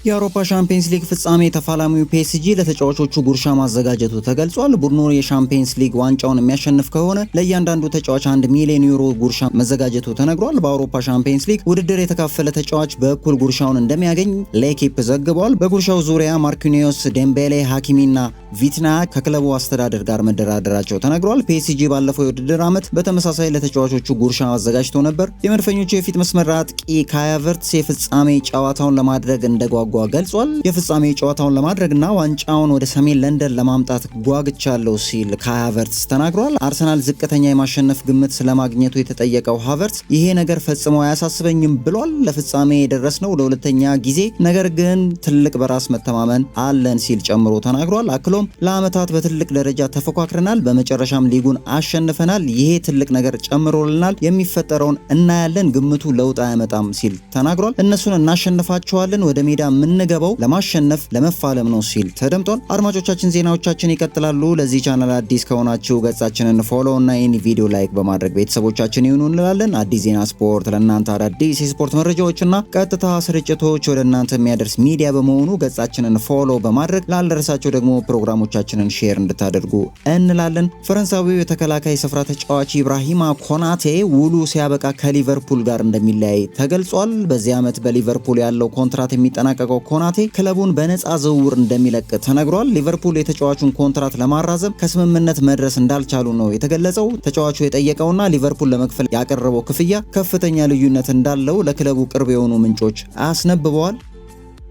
የአውሮፓ ሻምፒየንስ ሊግ ፍጻሜ ተፋላሚው ፒኤስጂ ለተጫዋቾቹ ጉርሻ ማዘጋጀቱ ተገልጿል። ቡድኑ የሻምፒየንስ ሊግ ዋንጫውን የሚያሸንፍ ከሆነ ለእያንዳንዱ ተጫዋች 1 ሚሊዮን ዩሮ ጉርሻ መዘጋጀቱ ተነግሯል። በአውሮፓ ሻምፒየንስ ሊግ ውድድር የተካፈለ ተጫዋች በእኩል ጉርሻውን እንደሚያገኝ ለኤኪፕ ዘግቧል። በጉርሻው ዙሪያ ማርኪኒዮስ፣ ዴምቤሌ፣ ሀኪሚና ቪትና ከክለቡ አስተዳደር ጋር መደራደራቸው ተነግሯል። ፒኤስጂ ባለፈው የውድድር ዓመት በተመሳሳይ ለተጫዋቾቹ ጉርሻ አዘጋጅቶ ነበር። የመድፈኞቹ የፊት መስመር አጥቂ ካይ ሃቨርትዝ የፍጻሜ ጨዋታውን ለማድረግ እንደጓጓ ገልጿል። የፍጻሜ ጨዋታውን ለማድረግና ዋንጫውን ወደ ሰሜን ለንደን ለማምጣት ጓግቻለሁ ሲል ካይ ሃቨርትዝ ተናግሯል። አርሰናል ዝቅተኛ የማሸነፍ ግምት ስለማግኘቱ የተጠየቀው ሃቨርትዝ ይሄ ነገር ፈጽሞ አያሳስበኝም ብሏል። ለፍጻሜ የደረስነው ለሁለተኛ ጊዜ ነገር ግን ትልቅ በራስ መተማመን አለን ሲል ጨምሮ ተናግሯል። አክሎም ለዓመታት በትልቅ ደረጃ ተፎካክረናል፣ በመጨረሻም ሊጉን አሸንፈናል። ይሄ ትልቅ ነገር ጨምሮልናል። የሚፈጠረውን እናያለን። ግምቱ ለውጥ አያመጣም ሲል ተናግሯል። እነሱን እናሸንፋቸዋለን። ወደ ሜዳ የምንገባው ለማሸነፍ ለመፋለም ነው ሲል ተደምጧል። አድማጮቻችን ዜናዎቻችን ይቀጥላሉ። ለዚህ ቻናል አዲስ ከሆናችሁ ገጻችንን ፎሎ እና ይህን ቪዲዮ ላይክ በማድረግ ቤተሰቦቻችን ይሁኑ እንላለን። አዲስ ዜና ስፖርት ለእናንተ አዳዲስ የስፖርት መረጃዎችና ቀጥታ ስርጭቶች ወደ እናንተ የሚያደርስ ሚዲያ በመሆኑ ገጻችንን ፎሎ በማድረግ ላልደረሳቸው ደግሞ ፕሮግራሞቻችንን ሼር እንድታደርጉ እንላለን። ፈረንሳዊው የተከላካይ ስፍራ ተጫዋች ኢብራሂማ ኮናቴ ውሉ ሲያበቃ ከሊቨርፑል ጋር እንደሚለያይ ተገልጿል። በዚህ ዓመት በሊቨርፑል ያለው ኮንትራት የሚጠናቀቀው ኮናቴ ክለቡን በነፃ ዝውውር እንደሚለቅ ተነግሯል። ሊቨርፑል የተጫዋቹን ኮንትራት ለማራዘም ከስምምነት መድረስ እንዳልቻሉ ነው የተገለጸው። ተጫዋቹ የጠየቀውና ሊቨርፑል ለመክፈል ያቀረበው ክፍያ ከፍተኛ ልዩነት እንዳለው ለክለቡ ቅርብ የሆኑ ምንጮች አስነብበዋል።